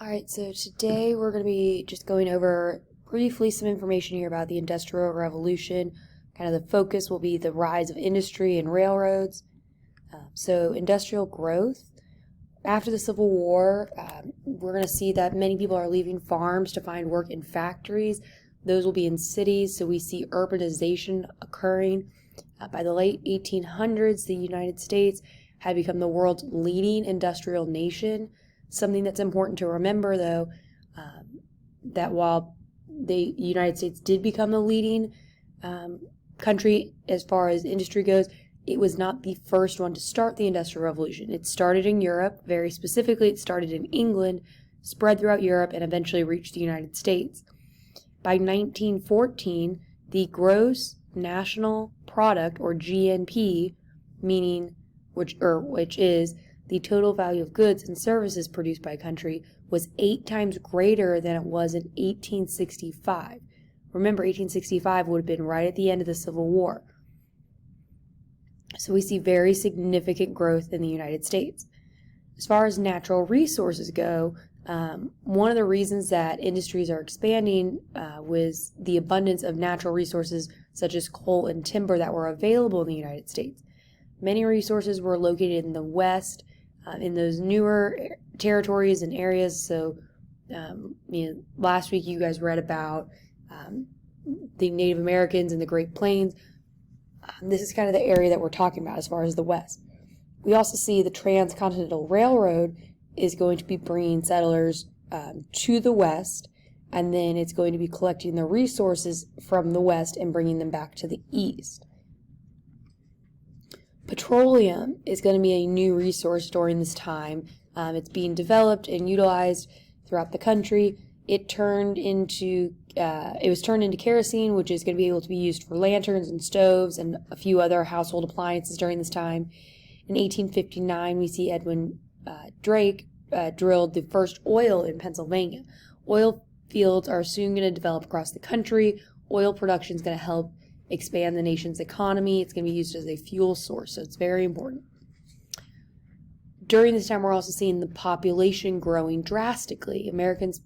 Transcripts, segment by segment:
Alright, so today we're going to be just going over briefly some information here about the Industrial Revolution. Kind of the focus will be the rise of industry and railroads. So industrial growth. After the Civil War, we're going to see that many people are leaving farms to find work in factories. Those will be in cities, so we see urbanization occurring. By the late 1800s, the United States had become the world's leading industrial nation. Something that's important to remember, though, that while the United States did become the leading country as far as industry goes, it was not the first one to start the Industrial Revolution. It started in Europe. Very specifically, it started in England, spread throughout Europe, and eventually reached the United States. By 1914, the gross national product, or GNP, which is the total value of goods and services produced by a country, was 8 times greater than it was in 1865. Remember, 1865 would have been right at the end of the Civil War. So we see very significant growth in the United States. As far as natural resources go, one of the reasons that industries are expanding was the abundance of natural resources such as coal and timber that were available in the United States. Many resources were located in the West, in those newer territories and areas. So, last week you guys read about the Native Americans and the Great Plains. This is kind of the area that we're talking about as far as the West. We also see the Transcontinental Railroad is going to be bringing settlers to the West, and then it's going to be collecting the resources from the West and bringing them back to the East. Petroleum is going to be a new resource during this time. It's being developed and utilized throughout the country. It was turned into kerosene, which is going to be able to be used for lanterns and stoves and a few other household appliances during this time. In 1859, we see Edwin Drake drilled the first oil in Pennsylvania. Oil fields are soon going to develop across the country. Oil production is going to help expand the nation's economy. It's going to be used as a fuel source, so it's very important. During this time, we're also seeing the population growing drastically. Americans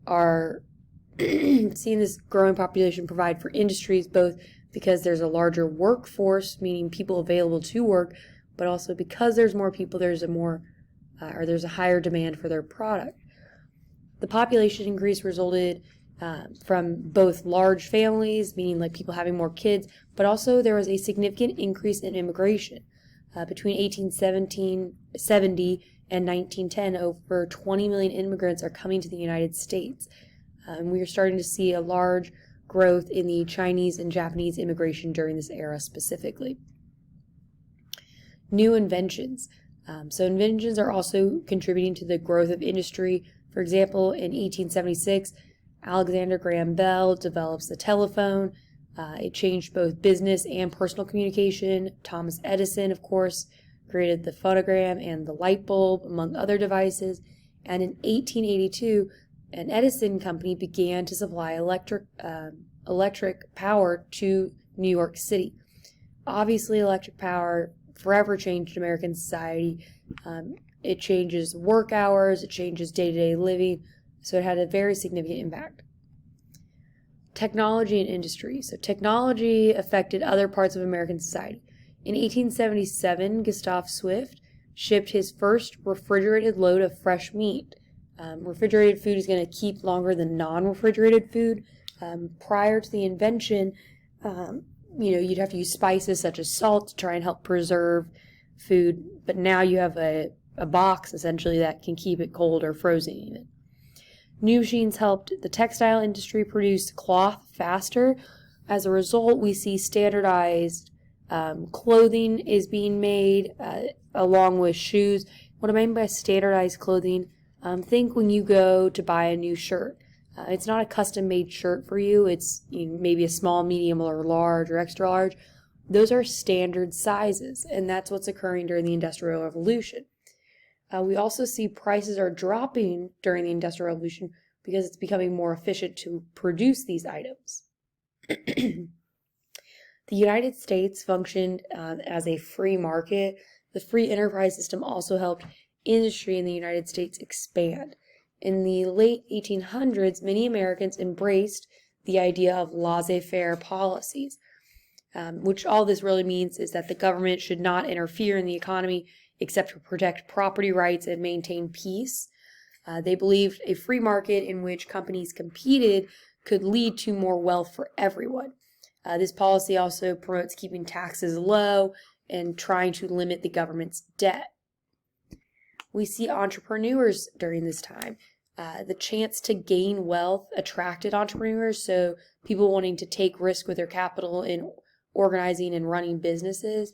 are seeing this growing population provide for industries, both because there's a larger workforce, meaning people available to work, but also because there's more people, there's a higher demand for their product. The population increase resulted from both large families, meaning like people having more kids, but also there was a significant increase in immigration. Between 1870 and 1910, over 20 million immigrants are coming to the United States. And we are starting to see a large growth in the Chinese and Japanese immigration during this era specifically. New inventions. So inventions are also contributing to the growth of industry. For example, in 1876, Alexander Graham Bell develops the telephone. It changed both business and personal communication. Thomas Edison, of course, created the phonogram and the light bulb, among other devices. And in 1882, an Edison company began to supply electric power to New York City. Obviously, electric power forever changed American society. It changes work hours, it changes day-to-day living, so it had a very significant impact. Technology and industry. So technology affected other parts of American society. In 1877, Gustav Swift shipped his first refrigerated load of fresh meat. Refrigerated food is going to keep longer than non-refrigerated food. Prior to the invention, you'd have to use spices such as salt to try and help preserve food, but now you have a box essentially that can keep it cold or frozen even. New machines helped the textile industry produce cloth faster. As a result, we see standardized clothing is being made along with shoes. What I mean by standardized clothing, think when you go to buy a new shirt. It's not a custom-made shirt for you. It's maybe a small, medium, or large, or extra large. Those are standard sizes, and that's what's occurring during the Industrial Revolution. We also see prices are dropping during the Industrial Revolution because it's becoming more efficient to produce these items. The United States functioned as a free market. The free enterprise system also helped industry in the United States expand. In the late 1800s, many Americans embraced the idea of laissez-faire policies, which all this really means is that the government should not interfere in the economy except to protect property rights and maintain peace. They believed a free market in which companies competed could lead to more wealth for everyone. This policy also promotes keeping taxes low and trying to limit the government's debt. We see entrepreneurs during this time. The chance to gain wealth attracted entrepreneurs, so people wanting to take risk with their capital in organizing and running businesses.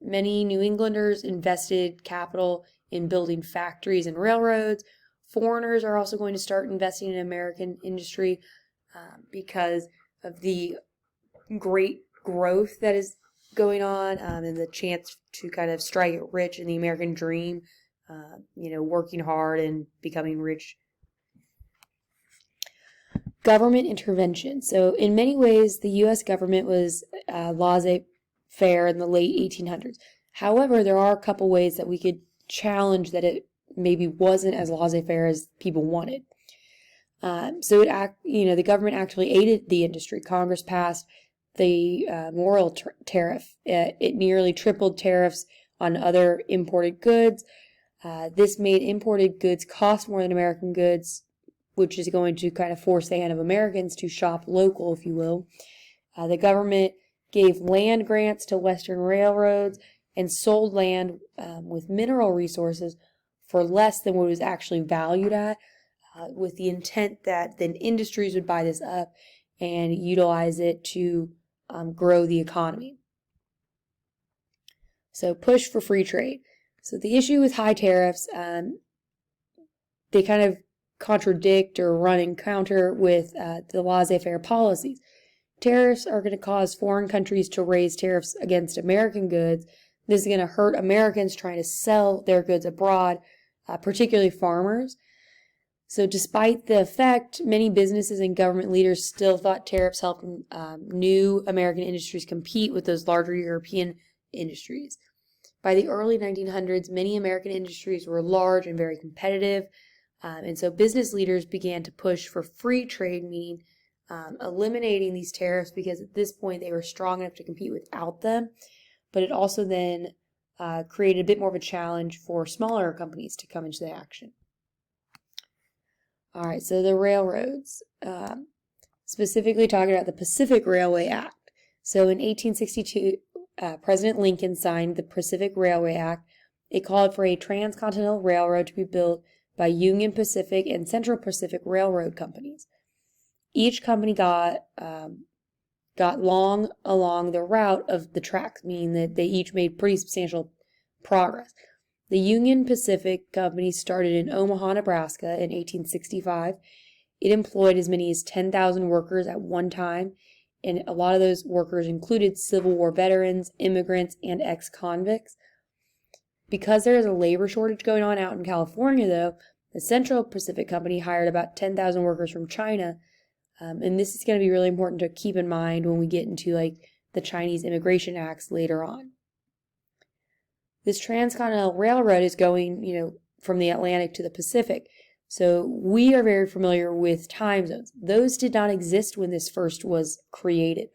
Many New Englanders invested capital in building factories and railroads. Foreigners are also going to start investing in American industry because of the great growth that is going on and the chance to kind of strike it rich in the American dream, working hard and becoming rich. Government intervention. So in many ways, the U.S. government was laissez-faire in the late 1800s. However, there are a couple ways that we could challenge that it maybe wasn't as laissez-faire as people wanted. The government actually aided the industry. Congress passed the Moral tariff. It nearly tripled tariffs on other imported goods. This made imported goods cost more than American goods, which is going to kind of force the hand of Americans to shop local, if you will. The government gave land grants to Western railroads and sold land with mineral resources for less than what it was actually valued at, with the intent that then industries would buy this up and utilize it to grow the economy. So push for free trade. So the issue with high tariffs, they kind of contradict or run in counter with the laissez-faire policies. Tariffs are going to cause foreign countries to raise tariffs against American goods. This is going to hurt Americans trying to sell their goods abroad, particularly farmers. So despite the effect, many businesses and government leaders still thought tariffs helped new American industries compete with those larger European industries. By the early 1900s, many American industries were large and very competitive, and so business leaders began to push for free trade, meaning eliminating these tariffs because at this point they were strong enough to compete without them. But it also then created a bit more of a challenge for smaller companies to come into the action. All right, so the railroads, specifically talking about the Pacific Railway Act. So in 1862, President Lincoln signed the Pacific Railway Act. It called for a transcontinental railroad to be built by Union Pacific and Central Pacific Railroad companies. Each company got long along the route of the tracks, meaning that they each made pretty substantial progress. The Union Pacific Company started in Omaha, Nebraska in 1865. It employed as many as 10,000 workers at one time, and a lot of those workers included Civil War veterans, immigrants, and ex-convicts. Because there is a labor shortage going on out in California, though, the Central Pacific Company hired about 10,000 workers from China, and this is going to be really important to keep in mind when we get into the Chinese Immigration Acts later on. This transcontinental railroad is going, from the Atlantic to the Pacific. So we are very familiar with time zones. Those did not exist when this first was created.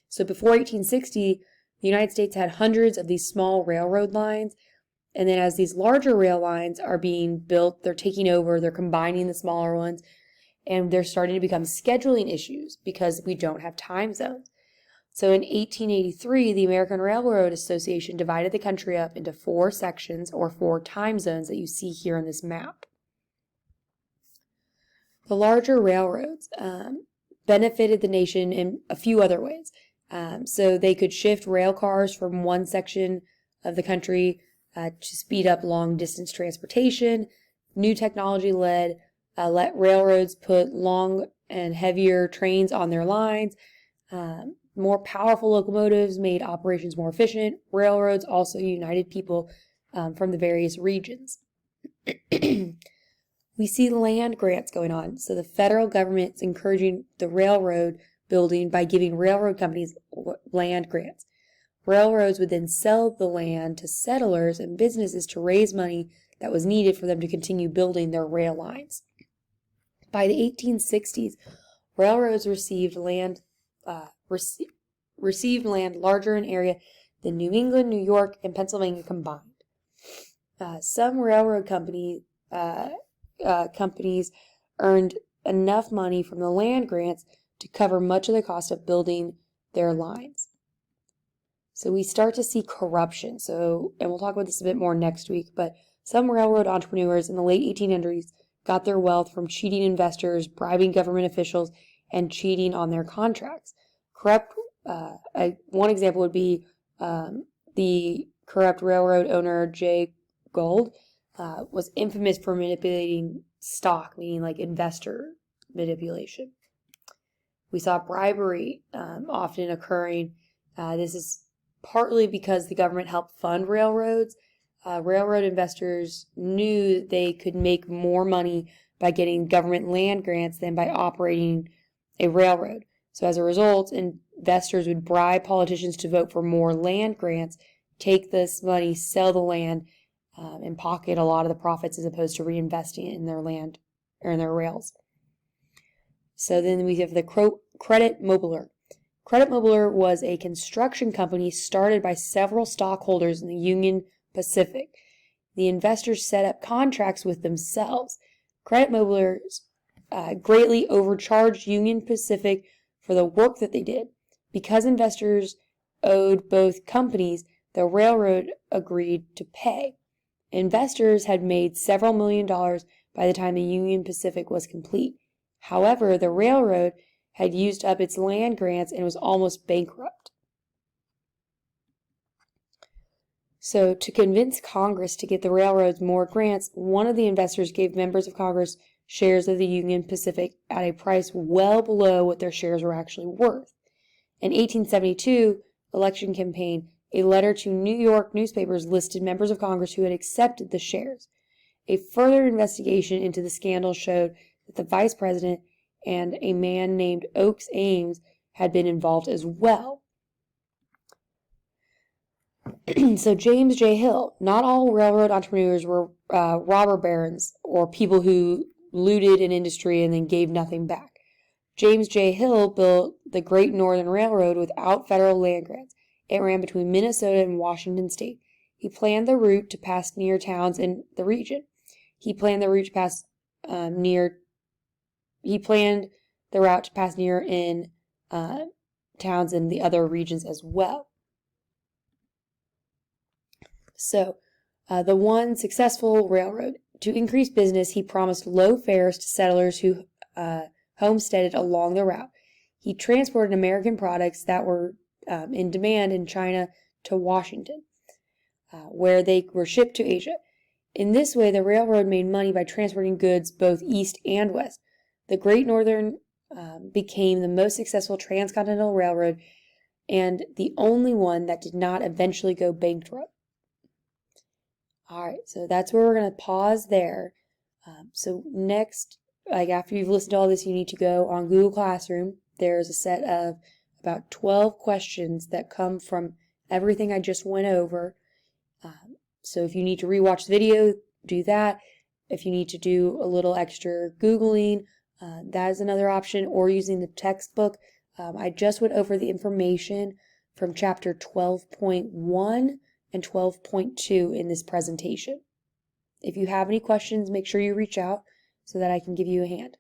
So before 1860, the United States had hundreds of these small railroad lines. And then as these larger rail lines are being built, they're taking over, they're combining the smaller ones, and they're starting to become scheduling issues because we don't have time zones. So in 1883, the American Railroad Association divided the country up into 4 sections or 4 time zones that you see here on this map. The larger railroads benefited the nation in a few other ways. So they could shift rail cars from one section of the country to speed up long-distance transportation. New technology let railroads put long and heavier trains on their lines. More powerful locomotives made operations more efficient. Railroads also united people from the various regions. We see land grants going on. So the federal government is encouraging the railroad building by giving railroad companies land grants. Railroads would then sell the land to settlers and businesses to raise money that was needed for them to continue building their rail lines. By the 1860s, railroads received land larger in area than New England, New York, and Pennsylvania combined. Some railroad companies earned enough money from the land grants to cover much of the cost of building their lines. So we start to see corruption. And we'll talk about this a bit more next week, but some railroad entrepreneurs in the late 1800s got their wealth from cheating investors, bribing government officials, and cheating on their contracts. One example would be the corrupt railroad owner Jay Gould was infamous for manipulating stock, meaning like investor manipulation. We saw bribery often occurring. This is partly because the government helped fund railroads. Railroad investors knew they could make more money by getting government land grants than by operating a railroad. So as a result, investors would bribe politicians to vote for more land grants, take this money, sell the land, and pocket a lot of the profits as opposed to reinvesting it in their land or in their rails. So then we have the Credit Mobilier. Credit Mobilier was a construction company started by several stockholders in the Union Pacific. The investors set up contracts with themselves. Credit Mobilier greatly overcharged Union Pacific for the work that they did. Because investors owed both companies, the railroad agreed to pay. Investors had made several $1,000,000 by the time the Union Pacific was complete. However, the railroad had used up its land grants and was almost bankrupt. So, to convince Congress to get the railroads more grants, one of the investors gave members of Congress shares of the Union Pacific at a price well below what their shares were actually worth. In 1872 election campaign, a letter to New York newspapers listed members of Congress who had accepted the shares. A further investigation into the scandal showed that the vice president and a man named Oakes Ames had been involved as well. So James J. Hill. Not all railroad entrepreneurs were robber barons or people who looted an industry and then gave nothing back. James J. Hill built the Great Northern Railroad without federal land grants. It ran between Minnesota and Washington State. He planned the route to pass near towns in the region. He planned the route to pass near in towns in the other regions as well. So, the one successful railroad. To increase business, he promised low fares to settlers who homesteaded along the route. He transported American products that were in demand in China to Washington, where they were shipped to Asia. In this way, the railroad made money by transporting goods both east and west. The Great Northern became the most successful transcontinental railroad and the only one that did not eventually go bankrupt. All right, so that's where we're going to pause there. So next, after you've listened to all this, you need to go on Google Classroom. There's a set of about 12 questions that come from everything I just went over. So if you need to rewatch the video, do that. If you need to do a little extra Googling, that is another option, or using the textbook. I just went over the information from chapter 12.1 and 12.2 in this presentation. If you have any questions, make sure you reach out so that I can give you a hand.